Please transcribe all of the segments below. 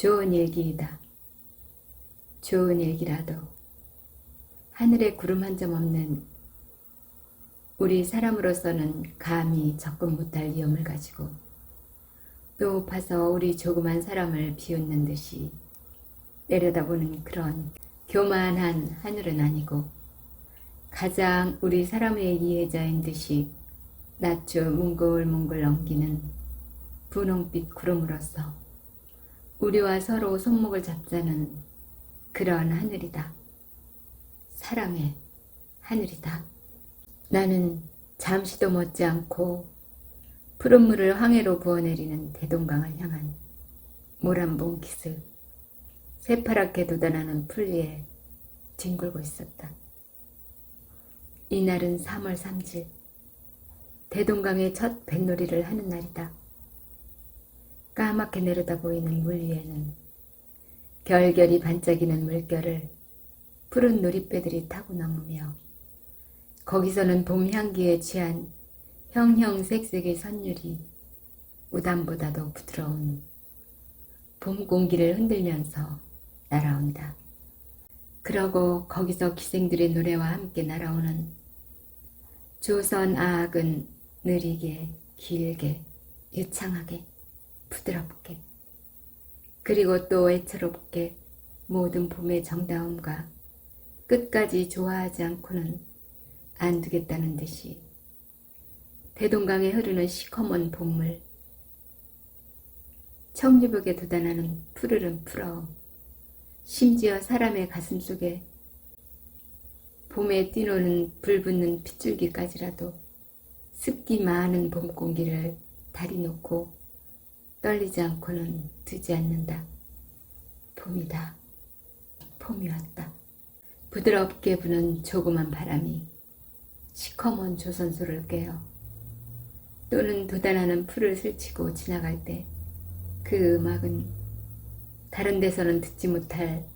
좋은 일기이다. 좋은 일기라도 하늘에 구름 한 점 없는 우리 사람으로서는 감히 접근 못할 위험을 가지고 높아서 우리 조그만 사람을 비웃는 듯이 내려다보는 그런 교만한 하늘은 아니고 가장 우리 사람의 이해자인 듯이 낮추 뭉글뭉글 넘기는 분홍빛 구름으로서 우리와 서로 손목을 잡자는 그런 하늘이다. 사랑의 하늘이다. 나는 잠시도 멎지 않고 푸른 물을 황해로 부어내리는 대동강을 향한 모란봉 기슭 새파랗게 돋아나는 풀 위에 뒹굴고 있었다. 이날은 3월 3일 대동강의 첫 뱃놀이를 하는 날이다. 까맣게 내려다 보이는 물 위에는 결결이 반짝이는 물결을 푸른 놀이배들이 타고 넘으며 거기서는 봄 향기에 취한 형형색색의 선율이 우담보다도 부드러운 봄 공기를 흔들면서 날아온다. 그러고 거기서 기생들의 노래와 함께 날아오는 조선 아악은 느리게, 길게, 유창하게, 부드럽게, 그리고 또 애처롭게 모든 봄의 정다움과 끝까지 좋아하지 않고는 안 두겠다는 듯이 대동강에 흐르는 시커먼 봄물, 청류벽에 돋아나는 푸르른 풀어움, 심지어 사람의 가슴 속에 봄에 뛰노는 불붙는 핏줄기까지라도 습기 많은 봄 공기를 다리 놓고 떨리지 않고는 두지 않는다. 봄이다. 봄이 왔다. 부드럽게 부는 조그만 바람이 시커먼 조선소를 깨어 또는 돋아나는 풀을 스치고 지나갈 때 그 음악은 다른 데서는 듣지 못할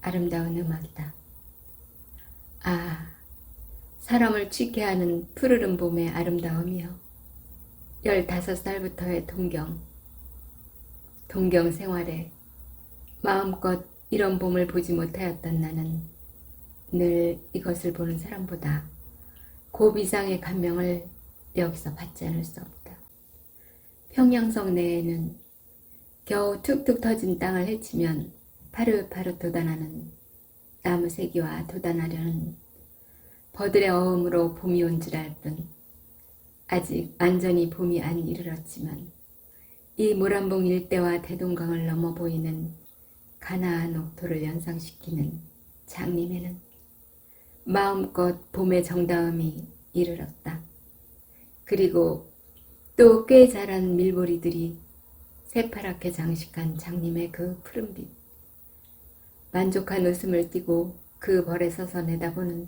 아름다운 음악이다. 아, 사람을 취케 하는 푸르른 봄의 아름다움이여. 15살부터의 동경 생활에 마음껏 이런 봄을 보지 못하였던 나는 늘 이것을 보는 사람보다 곱 이상의 감명을 여기서 받지 않을 수 없다. 평양성 내에는 겨우 툭툭 터진 땅을 헤치면 파릇파릇 돋아나는 나무 새기와 돋아나려는 버들의 어음으로 봄이 온 줄 알 뿐 아직 완전히 봄이 안 이르렀지만 이 모란봉 일대와 대동강을 넘어 보이는 가나안 옥토를 연상시키는 장림에는 마음껏 봄의 정다움이 이르렀다. 그리고 또 꽤 자란 밀보리들이 새파랗게 장식한 장님의 그 푸른빛, 만족한 웃음을 띠고 그 벌에 서서 내다보는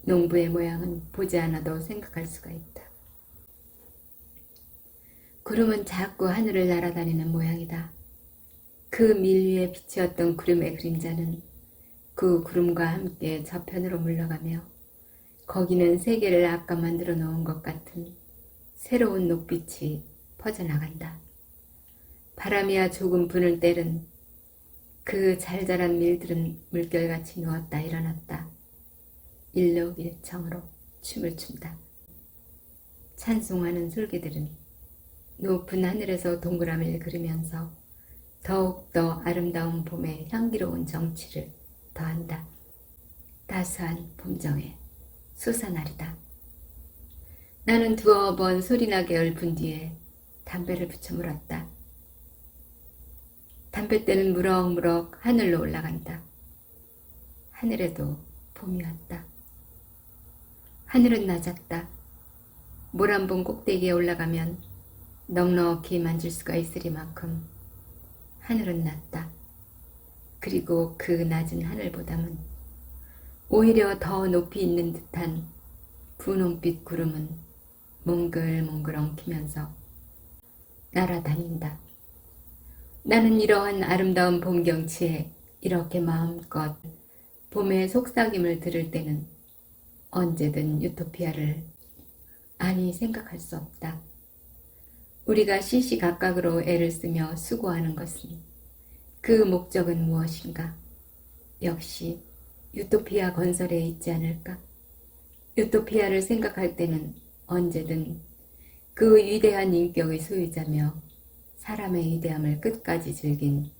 농부의 모양은 보지 않아도 생각할 수가 있다. 구름은 자꾸 하늘을 날아다니는 모양이다. 그 밀 위에 비치었던 구름의 그림자는 그 구름과 함께 저편으로 물러가며 거기는 세계를 아까 만들어 놓은 것 같은 새로운 녹빛이 퍼져나간다. 바람이야 조금 부는 때는 그 잘 자란 밀들은 물결같이 누웠다 일어났다. 일록일청으로 춤을 춘다. 찬송하는 솔개들은 높은 하늘에서 동그라미를 그리면서 더욱더 아름다운 봄의 향기로운 정취를 더한다. 따스한 봄정의 수사날이다. 나는 두어 번 소리나게 읊은 뒤에 담배를 붙여 물었다. 담뱃대는 무럭무럭 하늘로 올라간다. 하늘에도 봄이 왔다. 하늘은 낮았다. 모란봉 꼭대기에 올라가면 넉넉히 만질 수가 있으리만큼 하늘은 낮다. 그리고 그 낮은 하늘보다는 오히려 더 높이 있는 듯한 분홍빛 구름은 몽글몽글 엉키면서 날아다닌다. 나는 이러한 아름다운 봄 경치에 이렇게 마음껏 봄의 속삭임을 들을 때는 언제든 유토피아를 아니 생각할 수 없다. 우리가 시시각각으로 애를 쓰며 수고하는 것은 그 목적은 무엇인가? 역시 유토피아 건설에 있지 않을까? 유토피아를 생각할 때는 언제든 그 위대한 인격의 소유자며 사람의 위대함을 끝까지 즐긴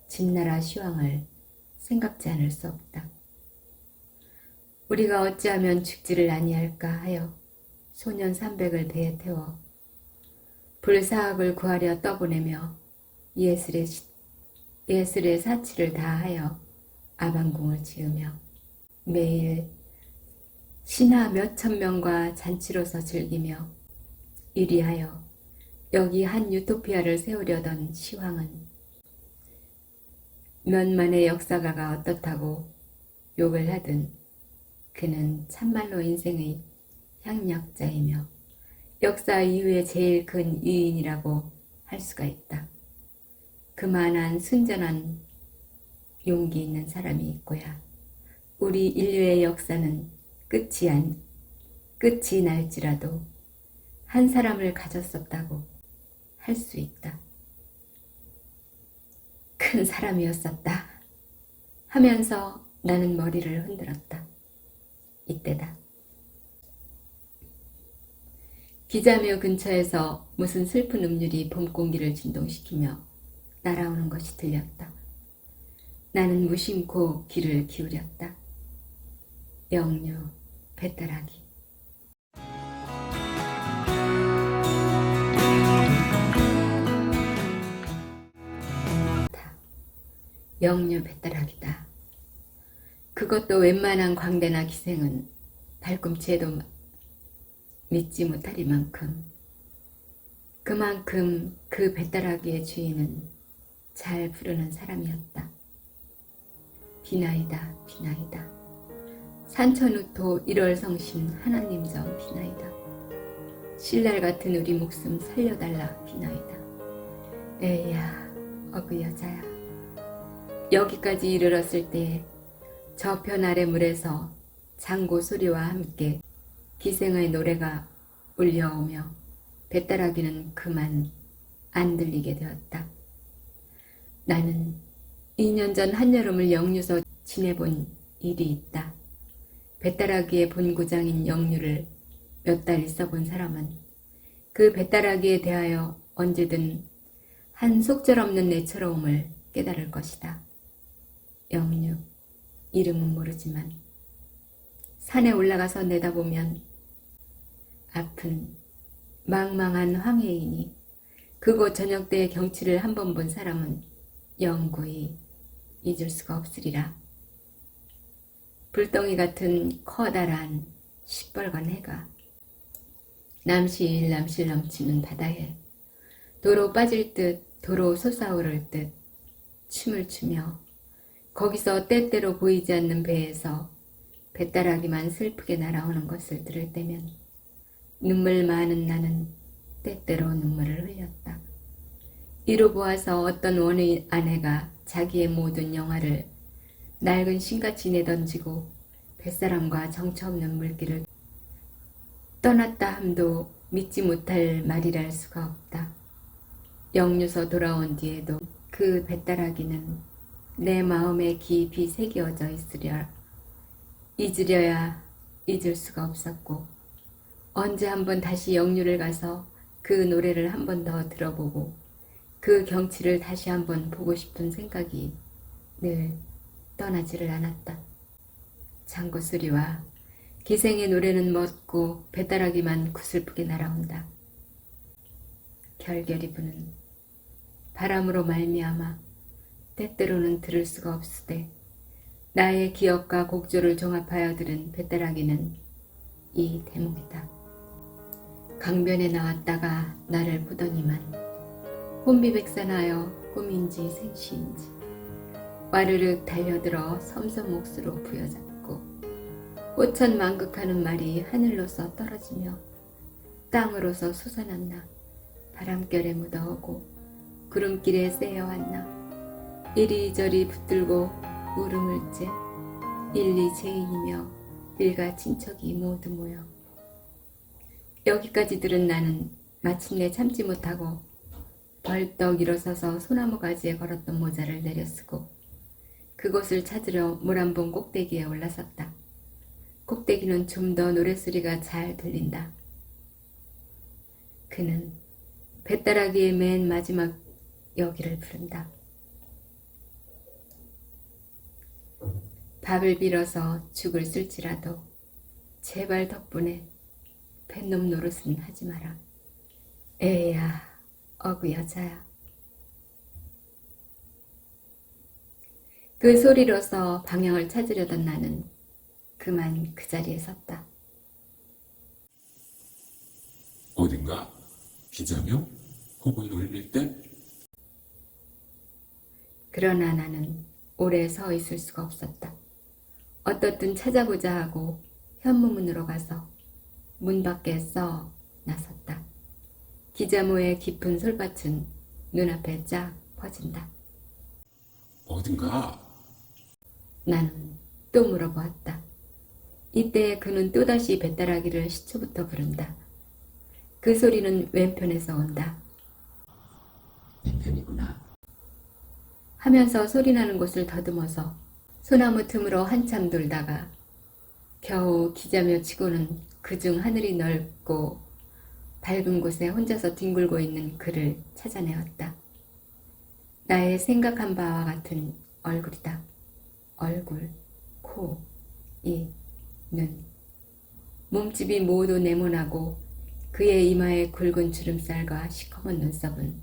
진나라 시황을 생각지 않을 수 없다. 우리가 어찌하면 죽지를 아니할까 하여 소년 300을 배에 태워 불사학을 구하려 떠보내며 예술의 사치를 다하여 아방궁을 지으며 매일 신하 몇천 명과 잔치로서 즐기며 이리하여 여기 한 유토피아를 세우려던 시황은 몇만의 역사가가 어떻다고 욕을 하든 그는 참말로 인생의 향락자이며 역사 이후에 제일 큰 위인이라고 할 수가 있다. 그만한 순전한 용기 있는 사람이 있고야 우리 인류의 역사는 끝이 날지라도 한 사람을 가졌었다고 할 수 있다. 큰 사람이었었다 하면서 나는 머리를 흔들었다. 이때다. 기자묘 근처에서 무슨 슬픈 음률이 봄 공기를 진동시키며 날아오는 것이 들렸다. 나는 무심코 귀를 기울였다. 영유, 배따라기. 영유 배따라기다. 그것도 웬만한 광대나 기생은 발꿈치에도 믿지 못하리만큼 그만큼 그 배따라기의 주인은 잘 부르는 사람이었다. 비나이다, 비나이다. 산천우토 1월 성신 하나님 전 비나이다. 신랄 같은 우리 목숨 살려달라 비나이다. 에야, 어그 여자야. 여기까지 이르렀을 때에 저편 아래 물에서 장고 소리와 함께 기생의 노래가 울려오며 배따라기는 그만 안 들리게 되었다. 나는 2년 전 한여름을 영유서 지내본 일이 있다. 배따라기의 본고장인 영유를 몇 달 있어본 사람은 그 배따라기에 대하여 언제든 한 속절없는 내처로움을 깨달을 것이다. 영유, 이름은 모르지만 산에 올라가서 내다보면 아픈 망망한 황해이니 그곳 저녁 때의 경치를 한 번 본 사람은 영구히 잊을 수가 없으리라. 불덩이 같은 커다란 시뻘건 해가 남실 넘치는 바다에 도로 빠질 듯 도로 솟아오를 듯 춤을 추며 거기서 때때로 보이지 않는 배에서 배따라기만 슬프게 날아오는 것을 들을 때면 눈물 많은 나는 때때로 눈물을 흘렸다. 이로 보아서 어떤 원의 아내가 자기의 모든 영화를 낡은 신같이 내던지고 뱃사람과 정처 없는 물길을 떠났다 함도 믿지 못할 말이랄 수가 없다. 영유서 돌아온 뒤에도 그 배따라기는 내 마음에 깊이 새겨져 있으랴 잊으려야 잊을 수가 없었고 언제 한번 다시 영유를 가서 그 노래를 한 번 더 들어보고 그 경치를 다시 한번 보고 싶은 생각이 늘 떠나지를 않았다. 장고 소리와 기생의 노래는 멎고 배따라기만 구슬프게 날아온다. 결결이 부는 바람으로 말미암아 때때로는 들을 수가 없으되 나의 기억과 곡조를 종합하여 들은 배따라기는 이 대목이다. 강변에 나왔다가 나를 보더니만 혼비백산하여 꿈인지 생시인지 와르륵 달려들어 섬섬 옥수로 부여잡고 호천만극하는 말이 하늘로서 떨어지며 땅으로서 솟아났나 바람결에 묻어오고 구름길에 쎄어왔나 이리저리 붙들고 울음을 째 일리 죄인이며 일가 친척이 모두 모여 여기까지 들은 나는 마침내 참지 못하고 벌떡 일어서서 소나무 가지에 걸었던 모자를 내려쓰고 그곳을 찾으려 모란봉 꼭대기에 올라섰다. 꼭대기는 좀 더 노랫소리가 잘 들린다. 그는 뱃다라기의 맨 마지막 여기를 부른다. 밥을 빌어서 죽을 쓸지라도 제발 덕분에 뱃놈 노릇은 하지 마라. 에야, 어그 여자야. 그 소리로서 방향을 찾으려던 나는 그만 그 자리에 섰다. 어딘가? 기자명? 혹은 울릴 때? 그러나 나는 오래 서 있을 수가 없었다. 어떻든 찾아보자 하고 현무문으로 가서 문 밖에 써 나섰다. 기자모의 깊은 솔밭은 눈앞에 쫙 퍼진다. 어딘가? 나는 또 물어보았다. 이때 그는 또다시 뱃다라기를 시초부터 부른다. 그 소리는 왼편에서 온다. 내 편이구나. 하면서 소리나는 곳을 더듬어서 소나무 틈으로 한참 돌다가 겨우 기자며 치고는 그중 하늘이 넓고 밝은 곳에 혼자서 뒹굴고 있는 그를 찾아내었다. 나의 생각한 바와 같은 얼굴이다. 얼굴, 코, 입, 눈. 몸집이 모두 네모나고 그의 이마에 굵은 주름살과 시커먼 눈썹은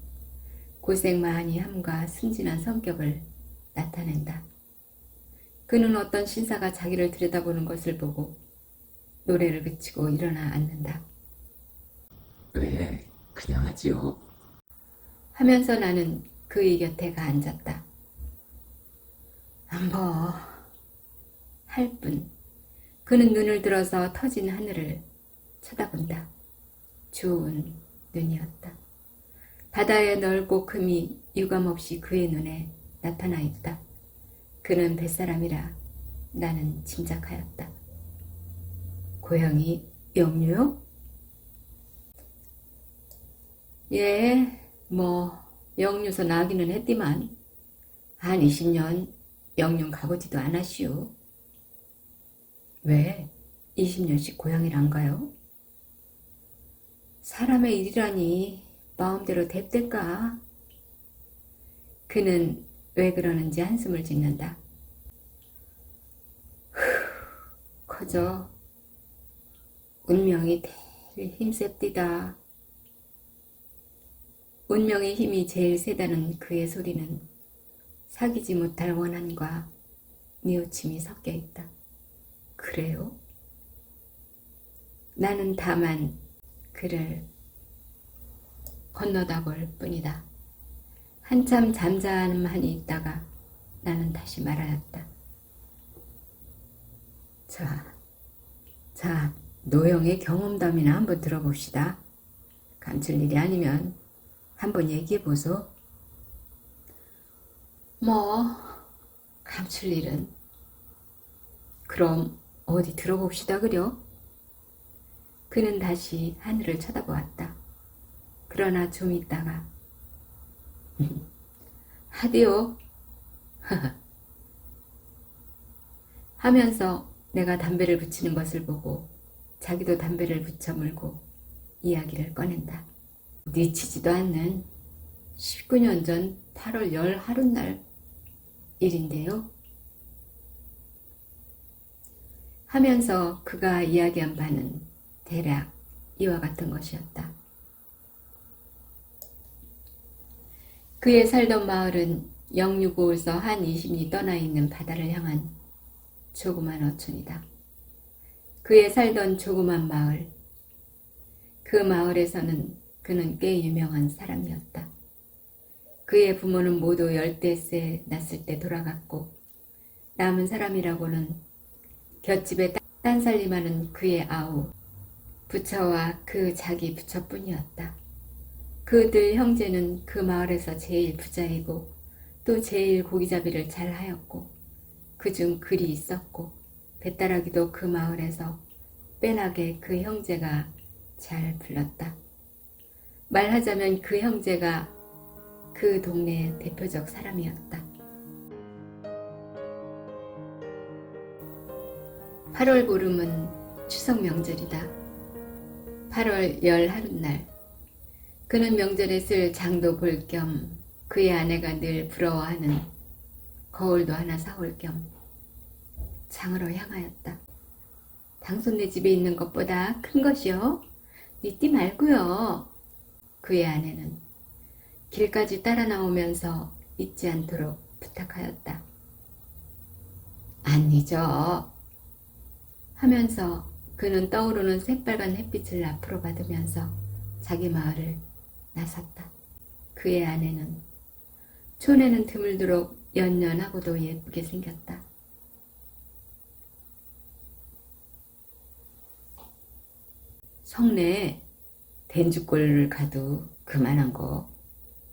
고생 많이 함과 순진한 성격을 나타낸다. 그는 어떤 신사가 자기를 들여다보는 것을 보고 노래를 그치고 일어나 앉는다. 왜? 그냥 하지요. 하면서 나는 그의 곁에 가 앉았다. 뭐, 할 뿐. 그는 눈을 들어서 터진 하늘을 쳐다본다. 좋은 눈이었다. 바다의 넓고 큼이 유감없이 그의 눈에 나타나 있다. 그는 뱃사람이라 나는 짐작하였다. 고향이 영유요? 예, 영유서 나기는 했디만 한 20년 영영 가보지도 않았시오. 왜 20년씩 고향을 안 가요? 사람의 일이라니 마음대로 됐댈까? 그는 왜 그러는지 한숨을 짓는다. 커져 운명이 제일 힘셉디다. 운명의 힘이 제일 세다는 그의 소리는 사귀지 못할 원한과 뉘우침이 섞여 있다. 그래요? 나는 다만 그를 건너다 볼 뿐이다. 한참 잠잠하니 있다가 나는 다시 말하였다. 자, 노영의 경험담이나 한번 들어봅시다. 감출 일이 아니면 한번 얘기해보소. 감출 일은. 그럼 어디 들어봅시다 그려? 그는 다시 하늘을 쳐다보았다. 그러나 좀 있다가 하디오 하면서 내가 담배를 붙이는 것을 보고 자기도 담배를 붙여 물고 이야기를 꺼낸다. 미치지도 않는 19년 전 8월 11날 일인데요. 하면서 그가 이야기한 바는 대략 이와 같은 것이었다. 그의 살던 마을은 영유고에서 한 20리 떠나 있는 바다를 향한 조그만 어촌이다. 그의 살던 조그만 마을, 그 마을에서는 그는 꽤 유명한 사람이었다. 그의 부모는 모두 열대세 났을 때 돌아갔고 남은 사람이라고는 곁집에 딴살림하는 그의 아우, 부처와 그 자기 부처뿐이었다. 그들 형제는 그 마을에서 제일 부자이고 또 제일 고기잡이를 잘 하였고 그중 글이 있었고 뱃다라기도 그 마을에서 빼나게 그 형제가 잘 불렀다. 말하자면 그 형제가 그 동네의 대표적 사람이었다. 8월 보름은 추석 명절이다. 8월 열 하룻날 그는 명절에 쓸 장도 볼 겸 그의 아내가 늘 부러워하는 거울도 하나 사올 겸 장으로 향하였다. 당손네 집에 있는 것보다 큰 것이요. 잊지 말고요. 그의 아내는 길까지 따라 나오면서 잊지 않도록 부탁하였다. 안 잊어. 하면서 그는 떠오르는 새빨간 햇빛을 앞으로 받으면서 자기 마을을 나섰다. 그의 아내는 촌에는 드물도록 연연하고도 예쁘게 생겼다. 성내에 된주골을 가도 그만한 거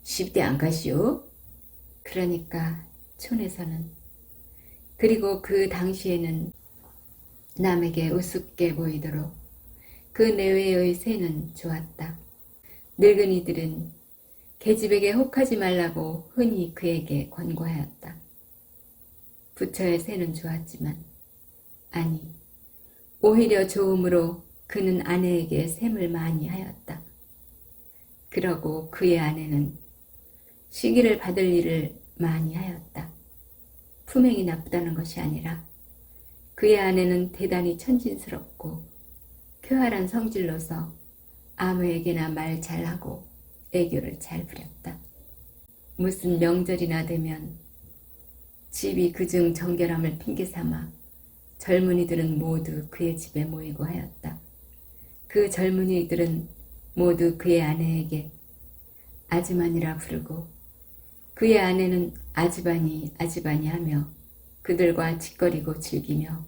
쉽게 안 가시오? 그러니까 촌에서는, 그리고 그 당시에는 남에게 우습게 보이도록 그 내외의 새는 좋았다. 늙은이들은 계집에게 혹하지 말라고 흔히 그에게 권고하였다. 부처의 새는 좋았지만, 아니, 오히려 좋음으로 그는 아내에게 샘을 많이 하였다. 그러고 그의 아내는 시기를 받을 일을 많이 하였다. 품행이 나쁘다는 것이 아니라 그의 아내는 대단히 천진스럽고 쾌활한 성질로서 아무에게나 말 잘하고 애교를 잘 부렸다. 무슨 명절이나 되면 집이 그중 정결함을 핑계삼아 젊은이들은 모두 그의 집에 모이고 하였다. 그 젊은이들은 모두 그의 아내에게 아즈만이라 부르고 그의 아내는 아즈바니 아즈바니 하며 그들과 짓거리고 즐기며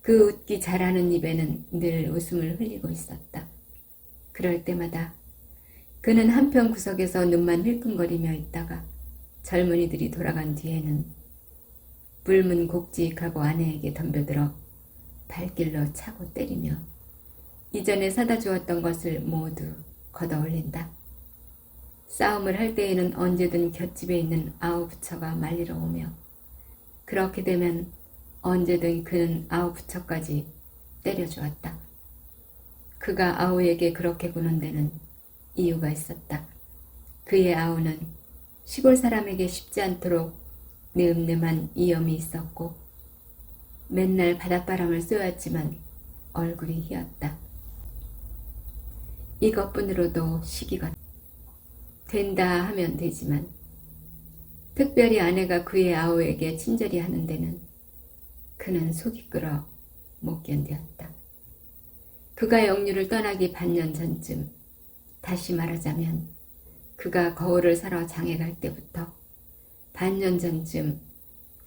그 웃기 잘하는 입에는 늘 웃음을 흘리고 있었다. 그럴 때마다 그는 한편 구석에서 눈만 힐끔거리며 있다가 젊은이들이 돌아간 뒤에는 붉은 곡지익하고 아내에게 덤벼들어 발길로 차고 때리며 이전에 사다 주었던 것을 모두 걷어올린다. 싸움을 할 때에는 언제든 곁집에 있는 아우부처가 말리러 오며 그렇게 되면 언제든 그는 아우부처까지 때려주었다. 그가 아우에게 그렇게 구는 데는 이유가 있었다. 그의 아우는 시골 사람에게 쉽지 않도록 늠름한 이염이 있었고 맨날 바닷바람을 쏘았지만 얼굴이 희었다. 이것뿐으로도 시기가 된다 하면 되지만 특별히 아내가 그의 아우에게 친절히 하는 데는 그는 속이 끓어 못 견디었다. 그가 영유를 떠나기 반년 전쯤, 다시 말하자면 그가 거울을 사러 장에 갈 때부터 반년 전쯤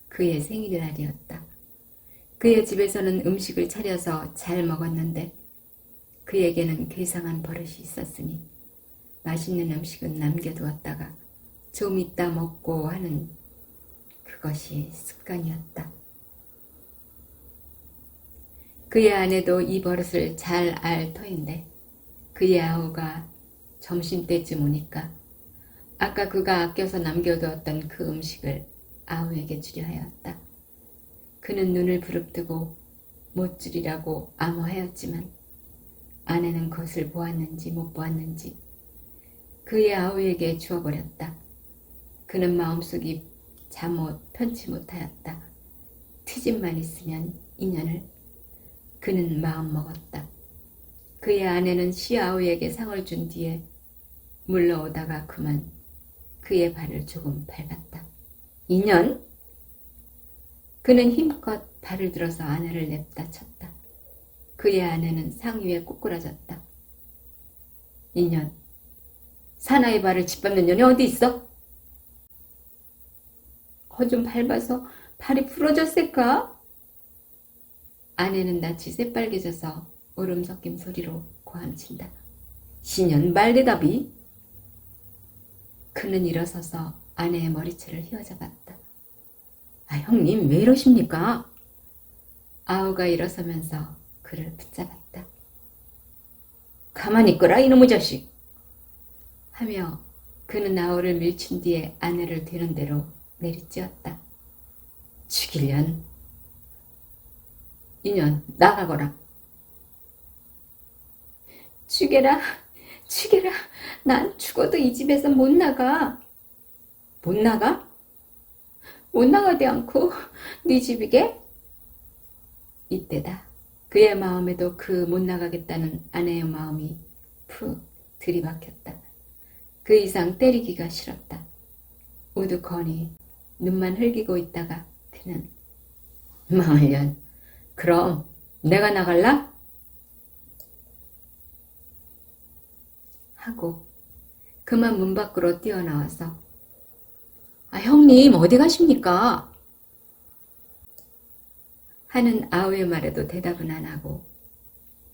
그의 생일날이었다. 그의 집에서는 음식을 차려서 잘 먹었는데 그에게는 괴상한 버릇이 있었으니 맛있는 음식은 남겨두었다가 좀 이따 먹고 하는 그것이 습관이었다. 그의 아내도 이 버릇을 잘 알 터인데 그의 아우가 점심때쯤 오니까 아까 그가 아껴서 남겨두었던 그 음식을 아우에게 주려 하였다. 그는 눈을 부릅뜨고 못 주리라고 암호하였지만 아내는 그것을 보았는지 못 보았는지 그의 아우에게 주어버렸다. 그는 마음속이 잠옷 편치 못하였다. 트집만 있으면 인연을 그는 마음먹었다. 그의 아내는 시아우에게 상을 준 뒤에 물러오다가 그만 그의 발을 조금 밟았다. 인연? 그는 힘껏 발을 들어서 아내를 냅다 쳤다. 그의 아내는 상의 위에 꼬꾸라졌다. 인연, 사나이 발을 짓밟는 년이 어디 있어? 좀 밟아서 발이 부러졌을까? 아내는 낯이 새빨개져서 울음 섞인 소리로 고함친다. 신년 말대답이? 그는 일어서서 아내의 머리채를 휘어잡았다. 형님 왜 이러십니까? 아우가 일어서면서 그를 붙잡았다. 가만히 있거라 이놈의 자식! 하며 그는 아우를 밀친 뒤에 아내를 되는 대로 내리찌었다. 죽이련. 이년 나가거라. 죽여라. 죽여라. 난 죽어도 이 집에서 못 나가. 못 나가? 못 나가지 않고 네 집이게? 이때다. 그의 마음에도 그 못 나가겠다는 아내의 마음이 푹 들이박혔다. 그 이상 때리기가 싫었다. 우두커니 눈만 흘기고 있다가 그는 망을년. 그럼 내가 나갈라? 하고 그만 문 밖으로 뛰어나와서 형님 어디 가십니까? 하는 아우의 말에도 대답은 안 하고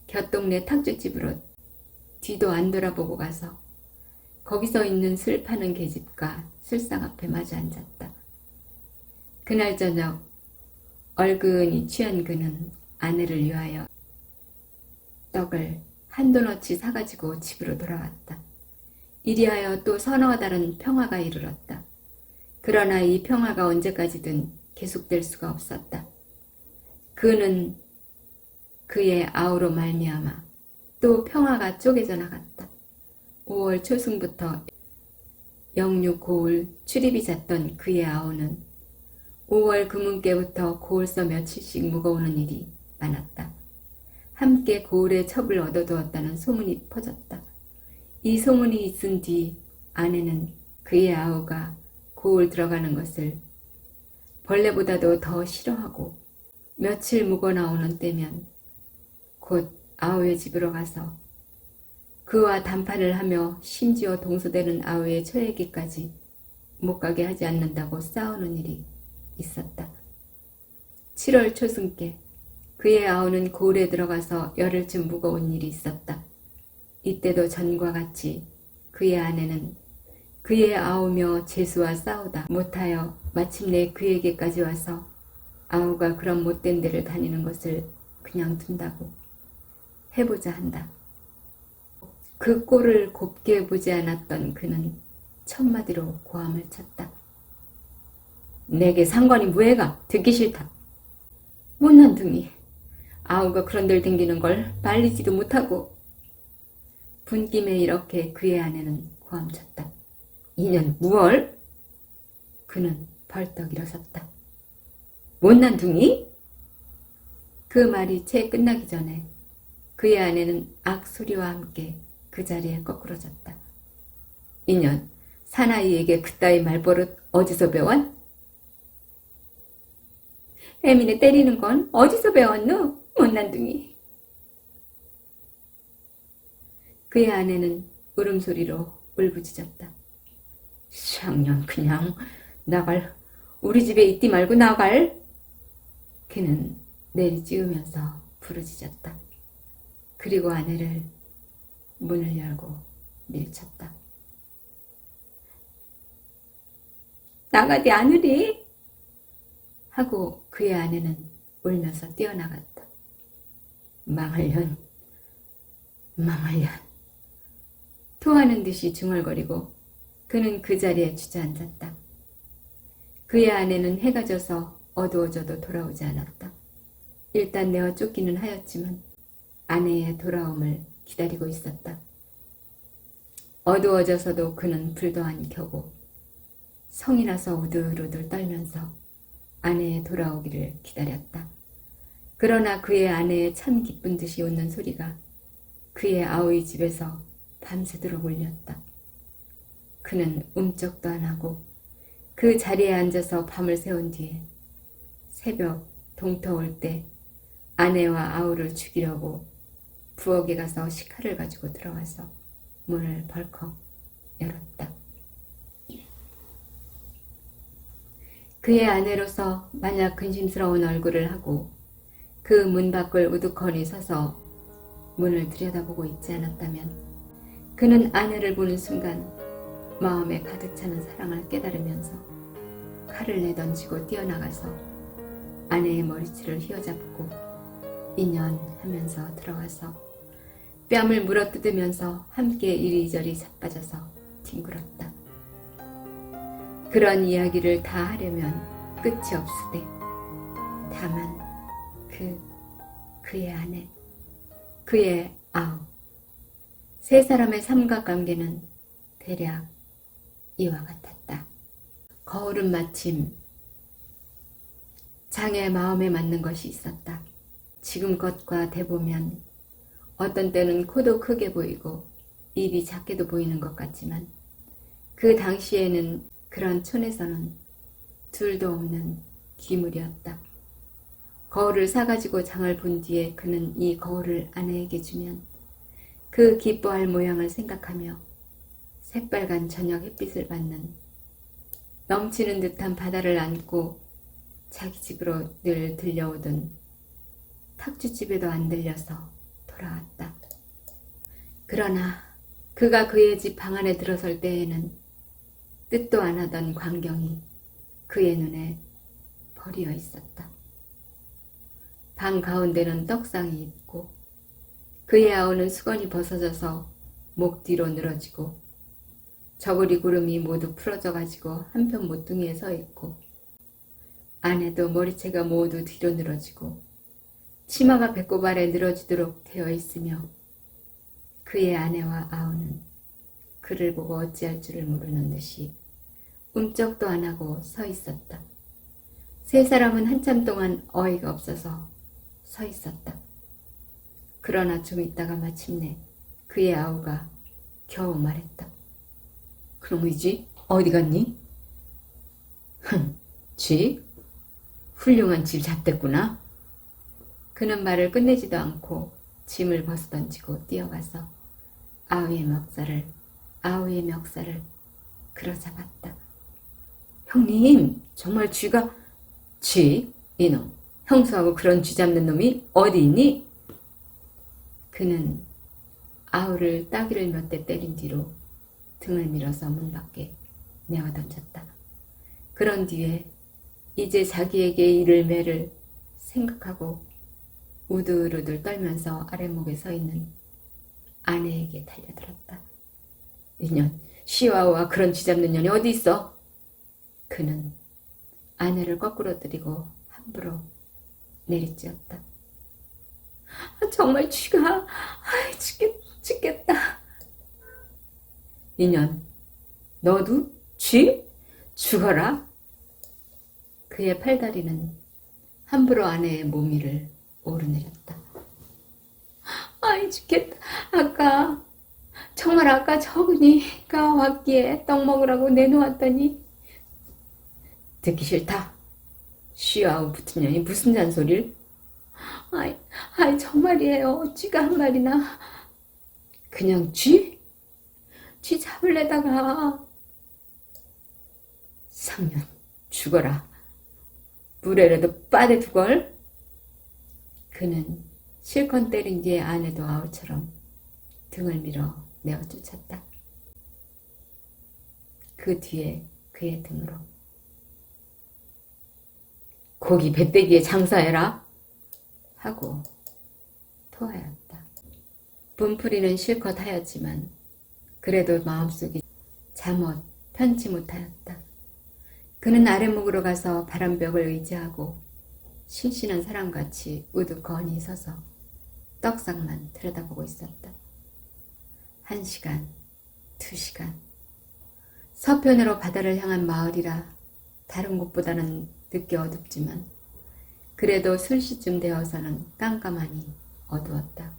곁동네 탁주집으로 뒤도 안 돌아보고 가서 거기서 있는 술 파는 계집과 술상 앞에 마주 앉았다. 그날 저녁 얼근히 취한 그는 아내를 위하여 떡을 한도너치 사가지고 집으로 돌아왔다. 이리하여 또 서너와 다른 평화가 이르렀다. 그러나 이 평화가 언제까지든 계속될 수가 없었다. 그는 그의 아우로 말미암아 또 평화가 쪼개져 나갔다. 5월 초승부터 영유 고을 출입이 잦던 그의 아우는 5월 금운께부터 고을서 며칠씩 묵어오는 일이 많았다. 함께 고을의 첩을 얻어두었다는 소문이 퍼졌다. 이 소문이 있은 뒤 아내는 그의 아우가 고을 들어가는 것을 벌레보다도 더 싫어하고 며칠 묵어 나오는 때면 곧 아우의 집으로 가서 그와 단판을 하며 심지어 동서되는 아우의 처에게까지 못 가게 하지 않는다고 싸우는 일이 있었다. 7월 초승께 그의 아우는 고을에 들어가서 열흘쯤 묵어온 일이 있었다. 이때도 전과 같이 그의 아내는 그의 아우며 제수와 싸우다 못하여 마침내 그에게까지 와서 아우가 그런 못된 데를 다니는 것을 그냥 둔다고 해보자 한다. 그 꼴을 곱게 보지 않았던 그는 첫마디로 고함을 쳤다. 내게 상관이 무해가 듣기 싫다. 못난 둥이 아우가 그런 데를 댕기는 걸 말리지도 못하고. 분김에 이렇게 그의 아내는 고함쳤다. 이년 무얼? 그는 벌떡 일어섰다. 못난 둥이? 그 말이 채 끝나기 전에 그의 아내는 악소리와 함께 그 자리에 거꾸러졌다. 이년 사나이에게 그따위 말버릇 어디서 배웠? 애미네 때리는 건 어디서 배웠누? 못난 둥이. 그의 아내는 울음소리로 울부짖었다. 쌍년 그냥 나갈. 우리 집에 있디 말고 나갈. 그는 내리찌우면서 부르짖었다. 그리고 아내를 문을 열고 밀쳤다. 나가디 않으리? 하고 그의 아내는 울면서 뛰어나갔다. 망할년, 망할년. 토하는 듯이 중얼거리고 그는 그 자리에 주저앉았다. 그의 아내는 해가 져서 어두워져도 돌아오지 않았다. 일단 내어 쫓기는 하였지만 아내의 돌아옴을 기다리고 있었다. 어두워져서도 그는 불도 안 켜고 성이 나서 우들우들 떨면서 아내의 돌아오기를 기다렸다. 그러나 그의 아내의 참 기쁜 듯이 웃는 소리가 그의 아우의 집에서 밤새도록 울렸다. 그는 움쩍도 안 하고 그 자리에 앉아서 밤을 새운 뒤에 새벽 동터올 때 아내와 아우를 죽이려고 부엌에 가서 식칼을 가지고 들어와서 문을 벌컥 열었다. 그의 아내로서 만약 근심스러운 얼굴을 하고 그 문 밖을 우두커니 서서 문을 들여다보고 있지 않았다면 그는 아내를 보는 순간 마음에 가득 차는 사랑을 깨달으면서 칼을 내던지고 뛰어나가서 아내의 머리채를 휘어잡고 인연 하면서 들어와서 뺨을 물어뜯으면서 함께 이리저리 자빠져서 뒹굴었다. 그런 이야기를 다 하려면 끝이 없으되 다만 그의 아내, 그의 아우, 세 사람의 삼각관계는 대략 이와 같았다. 거울은 마침 장의 마음에 맞는 것이 있었다. 지금것과 대보면 어떤 때는 코도 크게 보이고 입이 작게도 보이는 것 같지만 그 당시에는 그런 촌에서는 둘도 없는 기물이었다. 거울을 사가지고 장을 본 뒤에 그는 이 거울을 아내에게 주면 그 기뻐할 모양을 생각하며 새빨간 저녁 햇빛을 받는 넘치는 듯한 바다를 안고 자기 집으로 늘 들려오던 탁주집에도 안 들려서 돌아왔다. 그러나 그가 그의 집 방 안에 들어설 때에는 뜻도 안 하던 광경이 그의 눈에 버리어 있었다. 방 가운데는 떡상이 있고 그의 아우는 수건이 벗어져서 목 뒤로 늘어지고 저고리 구름이 모두 풀어져 가지고 한편 모퉁이에 서 있고 아내도 머리채가 모두 뒤로 늘어지고 치마가 배꼽 아래 늘어지도록 되어 있으며 그의 아내와 아우는 그를 보고 어찌할 줄을 모르는 듯이 움쩍도 안 하고 서 있었다. 세 사람은 한참 동안 어이가 없어서 서 있었다. 그러나 좀 있다가 마침내 그의 아우가 겨우 말했다. 그놈의 쥐 어디 갔니? 쥐? 훌륭한 쥐를 잡댔구나. 그는 말을 끝내지도 않고 짐을 벗어던지고 뛰어가서 아우의 멱살을 그러잡았다. 형님, 정말 쥐가... 쥐? 이놈, 형수하고 그런 쥐 잡는 놈이 어디 있니? 그는 아우를 따귀를 몇 대 때린 뒤로 등을 밀어서 문 밖에 내어던졌다. 그런 뒤에 이제 자기에게 이를 매를 생각하고 우들우들 떨면서 아랫목에 서 있는 아내에게 달려들었다. 이년, 시와와 그런 쥐 잡는 년이 어디 있어? 그는 아내를 거꾸로 들이고 함부로 내리쬐었다. 정말 쥐가... 죽겠다. 이년, 너도 쥐? 죽어라. 그의 팔다리는 함부로 아내의 몸 위를 오르내렸다. 죽겠다. 정말 아까 저분이가 왔기에 떡 먹으라고 내놓았더니 듣기 싫다. 쉬아우 붙은 년이 무슨 잔소리를? 정말이에요. 쥐가 한 마리나. 그냥 쥐? 쥐 잡으려다가. 상년, 죽어라. 물에라도 빠대두걸. 그는 실컷 때린 뒤에 아내도 아우처럼 등을 밀어 내어 쫓았다. 그 뒤에 그의 등으로 고기 배때기에 장사해라 하고 토하였다. 분풀이는 실컷 하였지만 그래도 마음속이 잠옷 편치 못하였다. 그는 아랫목으로 가서 바람벽을 의지하고 신신한 사람같이 우두커니 서서 떡상만 들여다보고 있었다. 1시간, 2시간. 서편으로 바다를 향한 마을이라 다른 곳보다는 늦게 어둡지만 그래도 술시쯤 되어서는 깜깜하니 어두웠다.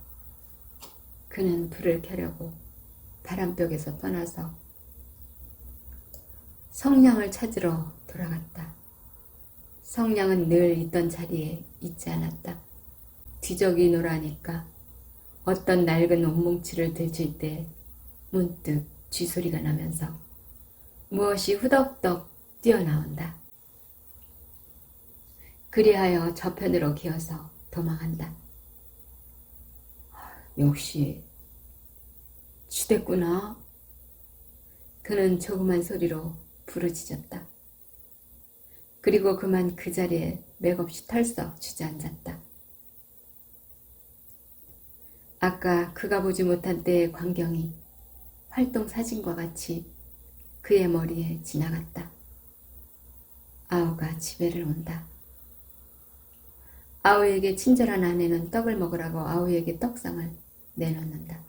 그는 불을 켜려고 바람벽에서 떠나서 성냥을 찾으러 돌아갔다. 성냥은 늘 있던 자리에 있지 않았다. 뒤적이 노라니까 어떤 낡은 옷뭉치를 들칠 때 문득 쥐소리가 나면서 무엇이 후덕덕 뛰어나온다. 그리하여 저편으로 기어서 도망한다. 역시 쥐됐구나. 그는 조그만 소리로 부르짖었다. 그리고 그만 그 자리에 맥없이 털썩 주저앉았다. 아까 그가 보지 못한 때의 광경이 활동 사진과 같이 그의 머리에 지나갔다. 아우가 집에를 온다. 아우에게 친절한 아내는 떡을 먹으라고 아우에게 떡상을 내놓는다.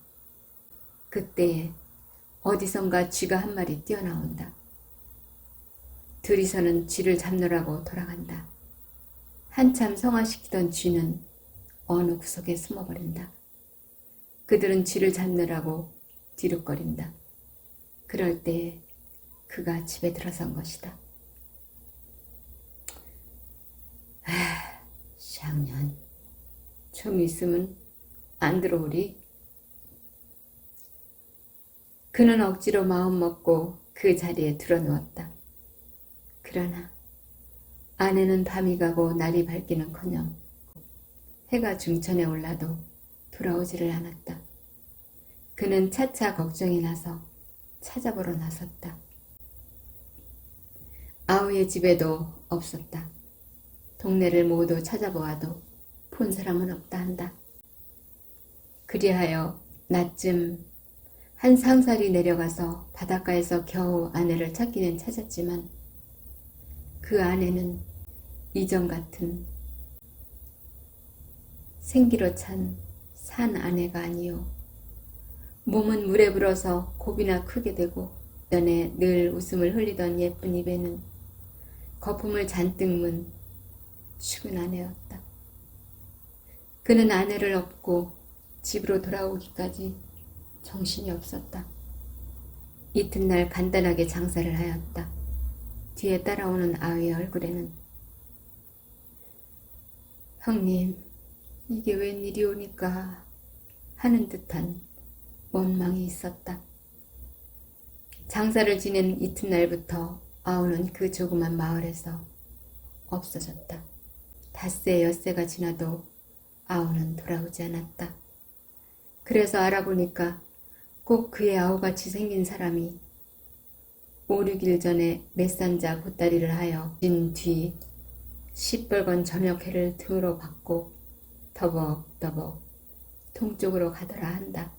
그때에 어디선가 쥐가 한 마리 뛰어나온다. 둘이서는 쥐를 잡느라고 돌아간다. 한참 성화시키던 쥐는 어느 구석에 숨어버린다. 그들은 쥐를 잡느라고 뒤룩거린다. 그럴 때에 그가 집에 들어선 것이다. 쌍년, 좀 있으면 안 들어오리? 그는 억지로 마음 먹고 그 자리에 들어누웠다. 그러나 아내는 밤이 가고 날이 밝기는커녕 해가 중천에 올라도 돌아오지를 않았다. 그는 차차 걱정이 나서 찾아보러 나섰다. 아우의 집에도 없었다. 동네를 모두 찾아보아도 본 사람은 없다 한다. 그리하여 낮쯤 한 상살이 내려가서 바닷가에서 겨우 아내를 찾기는 찾았지만 그 아내는 이전 같은 생기로 찬 산 아내가 아니요. 몸은 물에 불어서 곱이나 크게 되고 연에 늘 웃음을 흘리던 예쁜 입에는 거품을 잔뜩 문 죽은 아내였다. 그는 아내를 업고 집으로 돌아오기까지 정신이 없었다. 이튿날 간단하게 장사를 하였다. 뒤에 따라오는 아우의 얼굴에는 형님, 이게 웬일이 오니까 하는 듯한 원망이 있었다. 장사를 지낸 이튿날부터 아우는 그 조그만 마을에서 없어졌다. 닷새 엿새가 지나도 아우는 돌아오지 않았다. 그래서 알아보니까 꼭 그의 아우같이 생긴 사람이 5, 6일 전에 맷산자 보따리를 하여 진 뒤 시뻘건 저녁해를 등으로 받고 더벅더벅 동쪽으로 가더라 한다.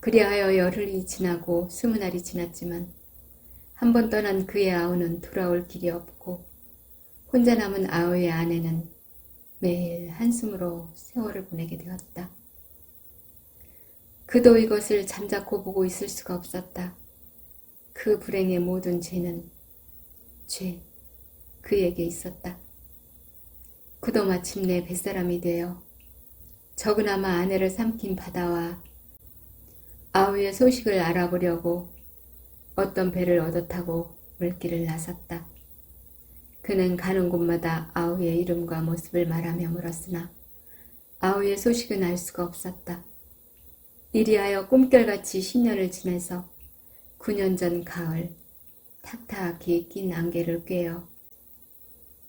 그리하여 열흘이 지나고 20날이 지났지만 한 번 떠난 그의 아우는 돌아올 길이 없고 혼자 남은 아우의 아내는 매일 한숨으로 세월을 보내게 되었다. 그도 이것을 잠자코 보고 있을 수가 없었다. 그 불행의 모든 죄는 그에게 있었다. 그도 마침내 뱃사람이 되어 적으나마 아내를 삼킨 바다와 아우의 소식을 알아보려고 어떤 배를 얻어 타고 물길을 나섰다. 그는 가는 곳마다 아우의 이름과 모습을 말하며 물었으나 아우의 소식은 알 수가 없었다. 이리하여 꿈결같이 10년을 지내서 9년 전 가을 탁탁히 낀 안개를 꿰어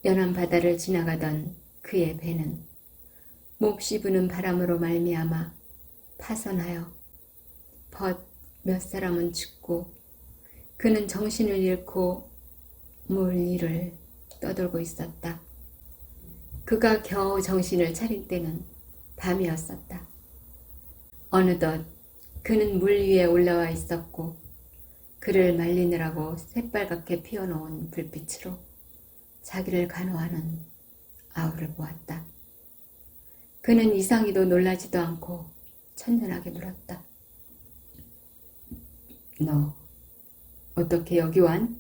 연안 바다를 지나가던 그의 배는 몹시 부는 바람으로 말미암아 파손하여 벗 몇 사람은 죽고 그는 정신을 잃고 물 위를 떠돌고 있었다. 그가 겨우 정신을 차릴 때는 밤이었었다. 어느덧 그는 물 위에 올라와 있었고 그를 말리느라고 새빨갛게 피어놓은 불빛으로 자기를 간호하는 아우를 보았다. 그는 이상히도 놀라지도 않고 천연하게 물었다. 너 어떻게 여기 완?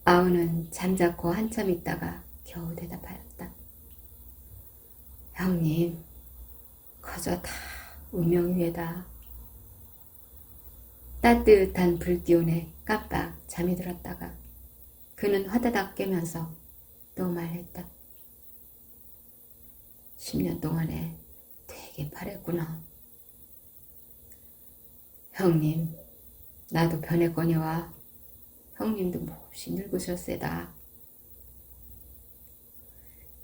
아우는 잠자코 한참 있다가 겨우 대답하였다. 형님, 거저 다 운명 위에다. 따뜻한 불기운에 깜빡 잠이 들었다가 그는 화다닥 깨면서 또 말했다. 10년 동안에 되게 바랬구나. 형님, 나도 변했거니와 형님도 몹시 늙으셨세다.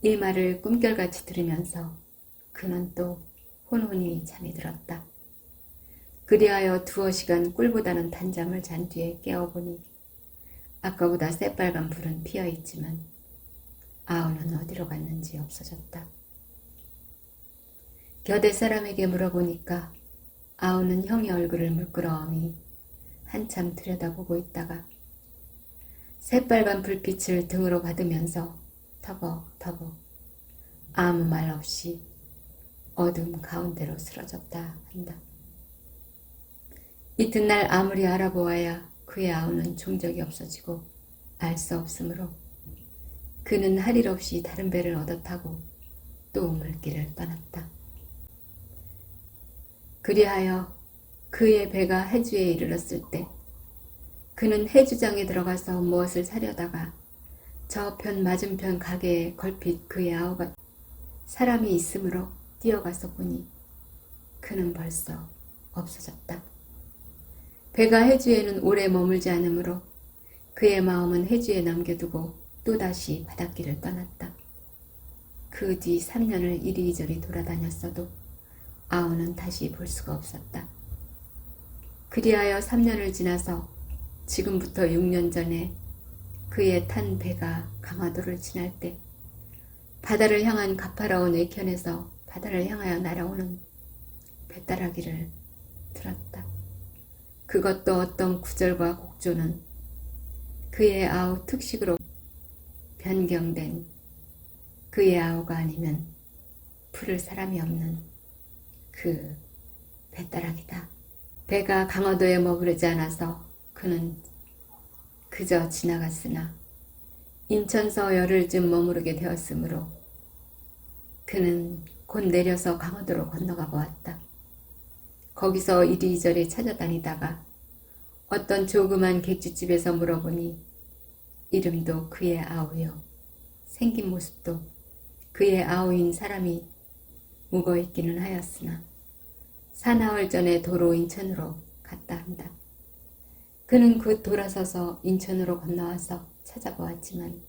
이 말을 꿈결같이 들으면서 그는 또 혼혼히 잠이 들었다. 그리하여 2시간 꿀보다는 단잠을 잔 뒤에 깨어보니 아까보다 새빨간 불은 피어있지만 아우는 어디로 갔는지 없어졌다. 겨대 사람에게 물어보니까 아우는 형의 얼굴을 물끄러미 한참 들여다보고 있다가 새빨간 불빛을 등으로 받으면서 터벅터벅 아무 말 없이 어둠 가운데로 쓰러졌다 한다. 이튿날 아무리 알아보아야 그의 아우는 종적이 없어지고 알 수 없으므로 그는 할 일 없이 다른 배를 얻어 타고 또 물길을 떠났다. 그리하여 그의 배가 해주에 이르렀을 때 그는 해주장에 들어가서 무엇을 사려다가 저편 맞은편 가게에 걸핏 그의 아우가 사람이 있으므로 뛰어가서 보니 그는 벌써 없어졌다. 배가 해주에는 오래 머물지 않으므로 그의 마음은 해주에 남겨두고 또다시 바닷길을 떠났다. 그 뒤 3년을 이리저리 돌아다녔어도 아우는 다시 볼 수가 없었다. 그리하여 3년을 지나서 지금부터 6년 전에 그의 탄 배가 강화도를 지날 때 바다를 향한 가파라운 외편에서 바다를 향하여 날아오는 배따라기를 들었다. 그것도 어떤 구절과 곡조는 그의 아우 특식으로 변경된 그의 아우가 아니면 부를 사람이 없는 그 배따라기다. 배가 강화도에 머무르지 않아서 그는 그저 지나갔으나 인천서 열흘쯤 머무르게 되었으므로 그는 곧 내려서 강화도로 건너가 보았다. 거기서 이리저리 찾아다니다가 어떤 조그만 객주집에서 물어보니 이름도 그의 아우요 생긴 모습도 그의 아우인 사람이 묵어있기는 하였으나 사나흘 전에 도로 인천으로 갔다 한다. 그는 곧 돌아서서 인천으로 건너와서 찾아보았지만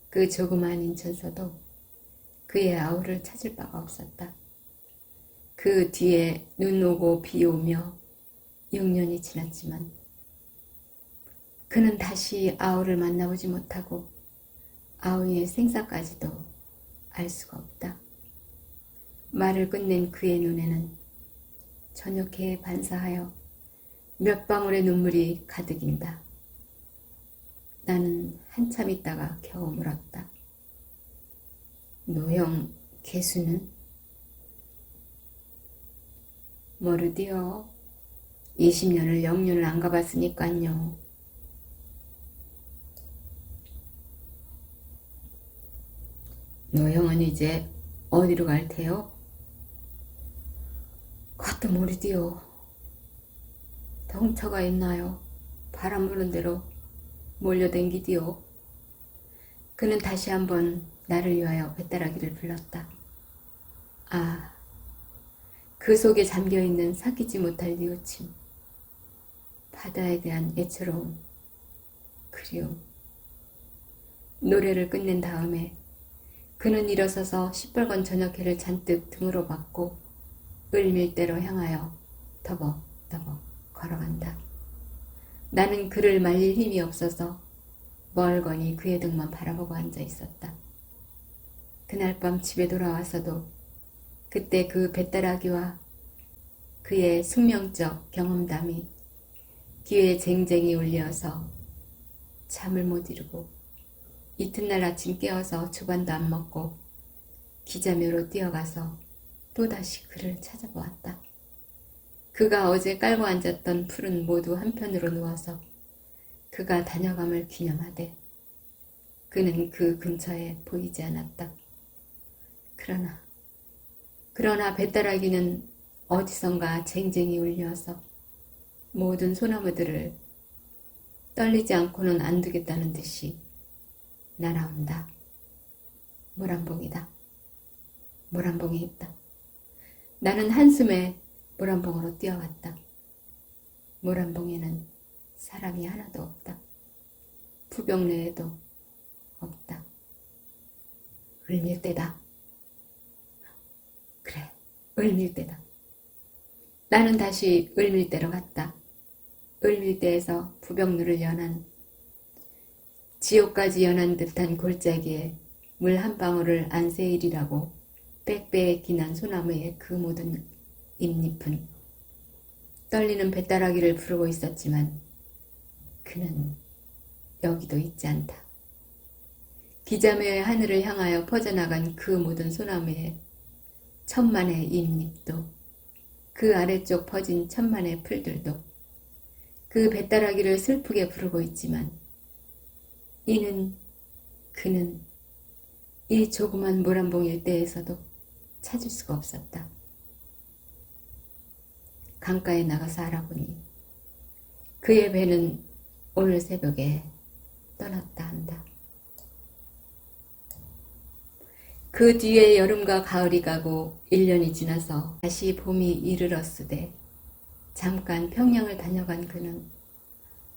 그 조그만 인천서도 그의 아우를 찾을 바가 없었다. 그 뒤에 눈 오고 비 오며 6년이 지났지만 그는 다시 아우를 만나보지 못하고 아우의 생사까지도 알 수가 없다. 말을 끝낸 그의 눈에는 저녁해에 반사하여 몇 방울의 눈물이 가득인다. 나는 한참 있다가 겨우 물었다. 노형 개수는? 모르디요. 20년을 영륜을 안 가봤으니깐요. 노형은 이제 어디로 갈 테요? 그것도 모르디요. 덩처가 있나요? 바람 부는 대로 몰려댕기디요. 그는 다시 한번 나를 위하여 배따라기를 불렀다. 아, 그 속에 잠겨있는 삭히지 못할 뉘우침, 바다에 대한 애처로움, 그리움. 노래를 끝낸 다음에 그는 일어서서 시뻘건 저녁해를 잔뜩 등으로 받고 을밀대로 향하여 더벅더벅 걸어간다. 나는 그를 말릴 힘이 없어서 멀거니 그의 등만 바라보고 앉아 있었다. 그날 밤 집에 돌아와서도 그때 그 배따라기와 그의 숙명적 경험담이 귀에 쟁쟁이 울려서 잠을 못 이루고 이튿날 아침 깨어서 주반도 안 먹고 기자묘로 뛰어가서 또다시 그를 찾아보았다. 그가 어제 깔고 앉았던 풀은 모두 한편으로 누워서 그가 다녀감을 기념하되 그는 그 근처에 보이지 않았다. 그러나 배따라기는 어디선가 쟁쟁이 울려서 모든 소나무들을 떨리지 않고는 안 두겠다는 듯이 날아온다. 모란봉이다. 모란봉이 있다. 나는 한숨에 모란봉으로 뛰어갔다. 모란봉에는 사람이 하나도 없다. 부병내에도 없다. 을밀대다. 그래, 을밀대다. 나는 다시 을밀대로 갔다. 을밀대에서 부병루를 연한 지옥까지 연한 듯한 골짜기에 물 한 방울을 안새일이라고 빽빽히 난 소나무의 그 모든 잎잎은 떨리는 뱃다라기를 부르고 있었지만 그는 여기도 있지 않다. 기자매의 하늘을 향하여 퍼져나간 그 모든 소나무에 천만의 잎잎도 그 아래쪽 퍼진 천만의 풀들도 그 뱃다라기를 슬프게 부르고 있지만 그는 이 조그만 모란봉 일대에서도 찾을 수가 없었다. 강가에 나가서 알아보니 그의 배는 오늘 새벽에 떠났다 한다. 그 뒤에 여름과 가을이 가고 1년이 지나서 다시 봄이 이르렀으되 잠깐 평양을 다녀간 그는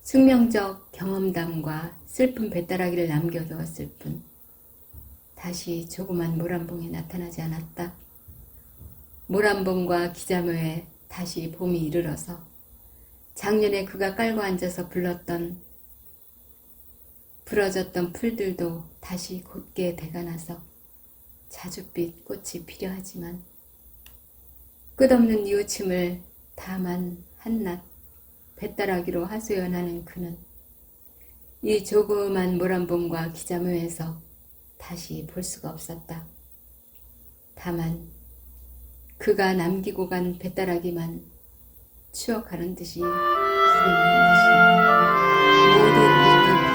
숙명적 경험담과 슬픈 뱃다라기를 남겨두었을 뿐 다시 조그만 모란봉에 나타나지 않았다. 모란봉과 기자묘에 다시 봄이 이르러서 작년에 그가 깔고 앉아서 부러졌던 풀들도 다시 곧게 대가나서 자줏빛 꽃이 피려하지만 끝없는 뉘우침을 다만 한낱 뱃다라기로 하소연하는 그는 이 조그만 모란봉과 기자묘에서 다시 볼 수가 없었다. 다만 그가 남기고 간 뱃다라기만 추억하는 듯이 기대하는 듯이 모든 일들이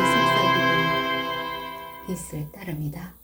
속삭이고 있을 따름이다.